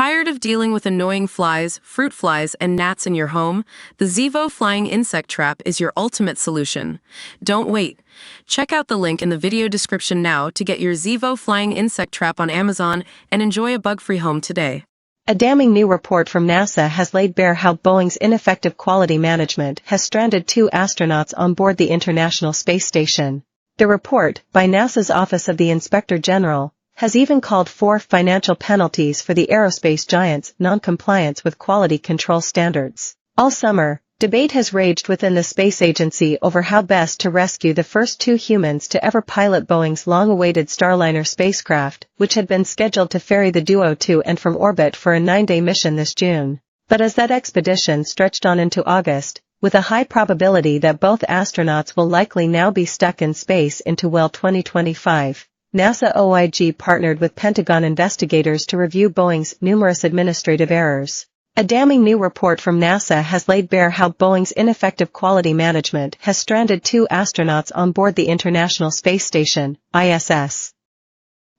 Tired of dealing with annoying flies, fruit flies, and gnats in your home? The Zevo Flying Insect Trap is your ultimate solution. Don't wait. Check out the link in the video description now to get your Zevo Flying Insect Trap on Amazon and enjoy a bug-free home today. A damning new report from NASA has laid bare how Boeing's ineffective quality management has stranded 2 astronauts on board the International Space Station. The report, by NASA's Office of the Inspector General, has even called for financial penalties for the aerospace giant's non-compliance with quality control standards. All summer, debate has raged within the space agency over how best to rescue the first 2 humans to ever pilot Boeing's long-awaited Starliner spacecraft, which had been scheduled to ferry the duo to and from orbit for a 9-day mission this June. But as that expedition stretched on into August, with a high probability that both astronauts will likely now be stuck in space into 2025, NASA OIG partnered with Pentagon investigators to review Boeing's numerous administrative errors. A damning new report from NASA has laid bare how Boeing's ineffective quality management has stranded 2 astronauts on board the International Space Station, ISS.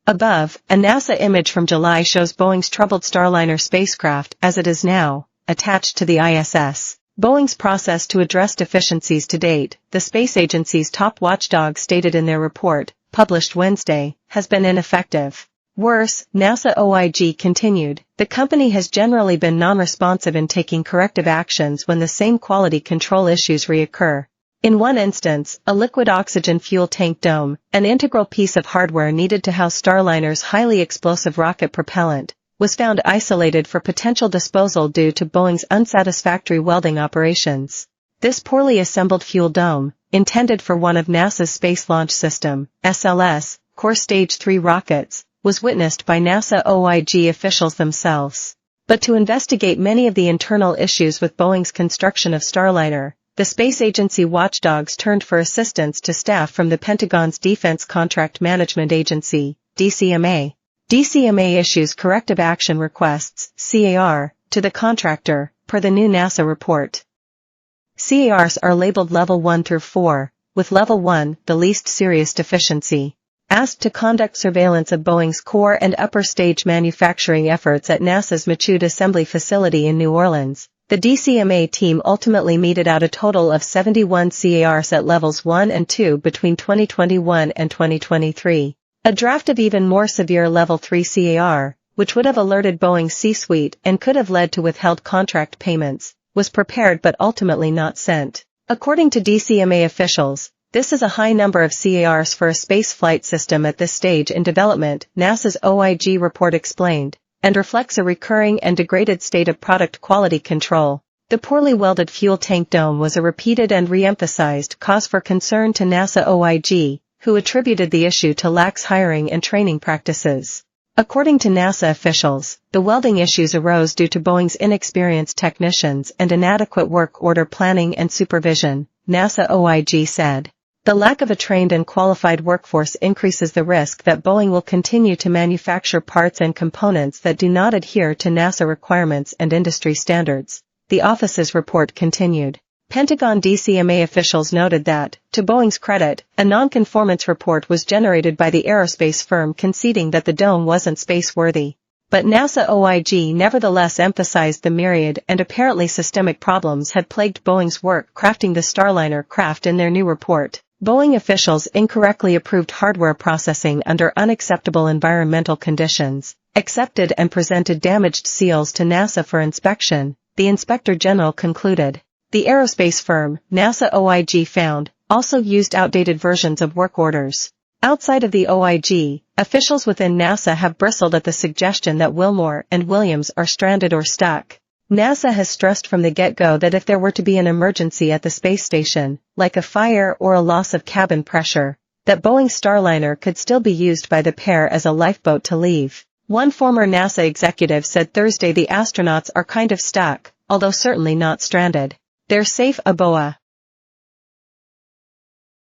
Above, a NASA image from July shows Boeing's troubled Starliner spacecraft as it is now, attached to the ISS. Boeing's process to address deficiencies to date, the space agency's top watchdog stated in their report, published Wednesday, has been ineffective. Worse, NASA OIG continued, the company has generally been non-responsive in taking corrective actions when the same quality control issues reoccur. In one instance, a liquid oxygen fuel tank dome, an integral piece of hardware needed to house Starliner's highly explosive rocket propellant, was found isolated for potential disposal due to Boeing's unsatisfactory welding operations. This poorly assembled fuel dome, intended for one of NASA's Space Launch System, SLS, core Stage 3 rockets, was witnessed by NASA OIG officials themselves. But to investigate many of the internal issues with Boeing's construction of Starliner, the space agency watchdogs turned for assistance to staff from the Pentagon's Defense Contract Management Agency, DCMA. DCMA issues corrective action requests, CAR, to the contractor, per the new NASA report. CARs are labeled Level 1 through 4, with Level 1, the least serious deficiency. Asked to conduct surveillance of Boeing's core and upper stage manufacturing efforts at NASA's Michoud Assembly Facility in New Orleans, the DCMA team ultimately meted out a total of 71 CARs at Levels 1 and 2 between 2021 and 2023. A draft of even more severe Level 3 CAR, which would have alerted Boeing's C-suite and could have led to withheld contract payments, was prepared but ultimately not sent. According to DCMA officials, this is a high number of CARs for a space flight system at this stage in development, NASA's OIG report explained, and reflects a recurring and degraded state of product quality control. The poorly welded fuel tank dome was a repeated and re-emphasized cause for concern to NASA OIG, who attributed the issue to lax hiring and training practices. According to NASA officials, the welding issues arose due to Boeing's inexperienced technicians and inadequate work order planning and supervision, NASA OIG said. The lack of a trained and qualified workforce increases the risk that Boeing will continue to manufacture parts and components that do not adhere to NASA requirements and industry standards, the office's report continued. Pentagon DCMA officials noted that, to Boeing's credit, a non-conformance report was generated by the aerospace firm conceding that the dome wasn't space-worthy. But NASA OIG nevertheless emphasized the myriad and apparently systemic problems had plagued Boeing's work crafting the Starliner craft in their new report. Boeing officials incorrectly approved hardware processing under unacceptable environmental conditions, accepted and presented damaged seals to NASA for inspection, the Inspector General concluded. The aerospace firm, NASA OIG found, also used outdated versions of work orders. Outside of the OIG, officials within NASA have bristled at the suggestion that Wilmore and Williams are stranded or stuck. NASA has stressed from the get-go that if there were to be an emergency at the space station, like a fire or a loss of cabin pressure, that Boeing's Starliner could still be used by the pair as a lifeboat to leave. One former NASA executive said Thursday the astronauts are kind of stuck, although certainly not stranded. They're safe aboard.